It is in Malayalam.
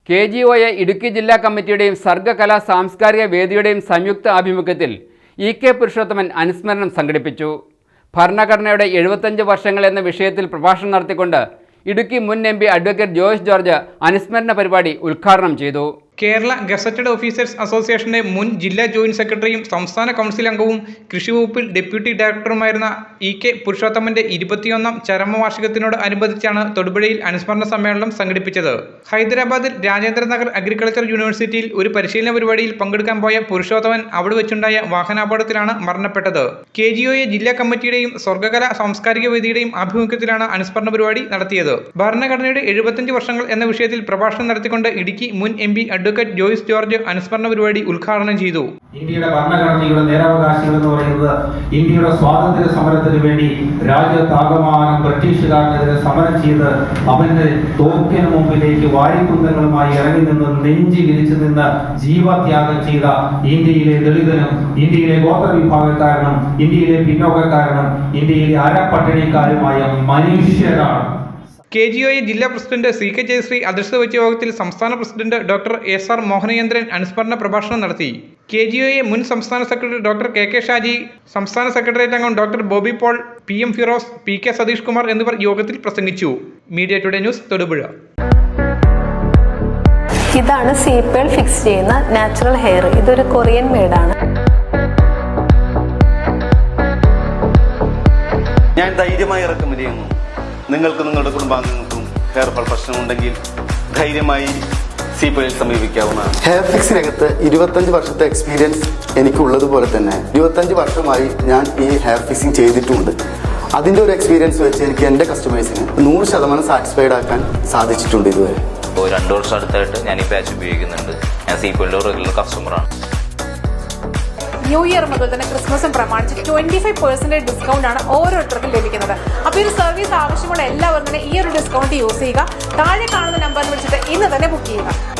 KGOA ഇടുക്കി ജില്ലാ കമ്മിറ്റിയുടെയും സർഗകലാ സാംസ്കാരിക വേദിയുടെയും സംയുക്ത ആഭിമുഖ്യത്തിൽ EK പുരുഷോത്തമൻ അനുസ്മരണം സംഘടിപ്പിച്ചു. ഭരണഘടനയുടെ 75 വർഷങ്ങൾ എന്ന വിഷയത്തിൽ പ്രഭാഷണം നടത്തിക്കൊണ്ട് ഇടുക്കി മുൻ MP അഡ്വക്കേറ്റ് ജോയ്സ് ജോർജ് അനുസ്മരണ പരിപാടി ഉദ്ഘാടനം ചെയ്തു. കേരള ഗസറ്റഡ് ഓഫീസേഴ്സ് അസോസിയേഷന്റെ മുൻ ജില്ലാ ജോയിന്റ് സെക്രട്ടറിയും സംസ്ഥാന കൗൺസിൽ അംഗവും കൃഷി വകുപ്പിൽ ഡെപ്യൂട്ടി ഡയറക്ടറുമായിരുന്ന EK പുരുഷോത്തമന്റെ 21ാം ചരമവാർഷികത്തിനോട് അനുബന്ധിച്ചാണ് തൊടുപുഴയിൽ അനുസ്മരണ സമ്മേളനം സംഘടിപ്പിച്ചത്. ഹൈദരാബാദിൽ രാജേന്ദ്രനഗർ അഗ്രികൾച്ചർ യൂണിവേഴ്സിറ്റിയിൽ ഒരു പരിശീലന പരിപാടിയിൽ പങ്കെടുക്കാൻ പോയ പുരുഷോത്തമൻ അവിടെ വെച്ചുണ്ടായ വാഹനാപകടത്തിലാണ് മരണപ്പെട്ടത്. KGOA ജില്ലാ കമ്മിറ്റിയുടെയും സ്വർഗകലാ സാംസ്കാരിക വേദിയുടെയും ആഭിമുഖ്യത്തിലാണ് അനുസ്മരണ പരിപാടി നടത്തിയത്. ഭരണഘടനയുടെ 75 വർഷങ്ങൾ എന്ന വിഷയത്തിൽ പ്രഭാഷണം നടത്തിക്കൊണ്ട് ഇടുക്കി മുൻ MP അഡ്വക്കേറ്റ് ജോയ്സ് ജോർജ് അനുസ്മരണ പരിപാടി ഉദ്ഘാടനം ചെയ്തു. ഇന്ത്യയുടെ ഭരണഘടനയുടെ നേരാവകാശികൾ എന്ന് പറയുന്നത് ഇന്ത്യയുടെ സ്വാതന്ത്ര്യ സമരത്തിന് വേണ്ടി രാജ്യത്താകമാനം ബ്രിട്ടീഷുകാരനെതിരെ സമരം ചെയ്ത് അവന്റെ തോക്കിന് മുമ്പിലേക്ക് വാരിക്കുന്തങ്ങളുമായി ഇറങ്ങി നിന്ന് നെഞ്ചി വിരിച്ചു നിന്ന് ജീവത്യാഗം ചെയ്ത ഇന്ത്യയിലെ ദളിതനും ഇന്ത്യയിലെ ഗോത്രവിഭാഗക്കാരനും ഇന്ത്യയിലെ പിന്നോക്കക്കാരനും ഇന്ത്യയിലെ അരപ്പട്ടിണിക്കാരുമായ മനുഷ്യരാണ്. KGOA ജില്ലാ പ്രസിഡന്റ് CK ജയശ്രീ അധ്യക്ഷത വഹിച്ച യോഗത്തിൽ സംസ്ഥാന പ്രസിഡന്റ് ഡോക്ടർ SR മോഹനചന്ദ്രൻ അനുസ്മരണ പ്രഭാഷണം നടത്തി. KGOA മുൻ സംസ്ഥാന സെക്രട്ടറി ഡോക്ടർ KK ഷാജി, സംസ്ഥാന സെക്രട്ടേറിയറ്റ് അംഗം doctor Bobby Paul, PM Firoz, PK Satheesh Kumar എന്നിവർ യോഗത്തിൽ പ്രസംഗിച്ചു. Media today news Thodupuzha. ഇതാണ് സീപ്പേൾ ഫിക്സ് ചെയ്യുന്ന നാച്ചുറൽ ഹെയർ. ഇതൊരു കൊറിയൻ മെയ്ഡാണ്. ഞാൻ ധൈര്യമായി ഇറക്കുമതി ചെയ്യുന്നു. നിങ്ങൾക്ക് നിങ്ങളുടെ കുടുംബാംഗങ്ങൾക്കും ഹെയർ ഫാൾ പ്രശ്നമുണ്ടെങ്കിൽ ധൈര്യമായി സീപ്പേളിൽ സമീപിക്കാവുന്നതാണ്. ഹെയർ ഫിക്സിനകത്ത് 25 വർഷത്തെ എക്സ്പീരിയൻസ് എനിക്കുള്ളതുപോലെ തന്നെ 25 വർഷമായി ഞാൻ ഈ ഹെയർ ഫിക്സിങ് ചെയ്തിട്ടുണ്ട്. അതിൻ്റെ ഒരു എക്സ്പീരിയൻസ് വെച്ച് എനിക്ക് എൻ്റെ കസ്റ്റമേഴ്സിന് 100% സാറ്റിസ്ഫൈഡ് ആക്കാൻ സാധിച്ചിട്ടുണ്ട്. ഇതുവരെ 2 വർഷം അടുത്തായിട്ട് ഞാൻ ഈ പാച്ച് ഉപയോഗിക്കുന്നുണ്ട്. ഞാൻ സീപ്പേളിൻ്റെ റെഗുലർ കസ്റ്റമറാണ്. ന്യൂ ഇയർ മുതൽ തന്നെ ക്രിസ്മസും പ്രമാണിച്ച് 25% ഡിസ്കൗണ്ട് ആണ് ഓരോരുത്തർക്കും ലഭിക്കുന്നത്. അപ്പോൾ ഈ ഒരു സർവീസ് ആവശ്യമുള്ള എല്ലാവരും തന്നെ ഈ ഒരു ഡിസ്കൗണ്ട് യൂസ് ചെയ്യുക. താഴെ കാണുന്ന നമ്പറിൽ വിളിച്ചിട്ട് ഇന്ന് തന്നെ ബുക്ക് ചെയ്യുക.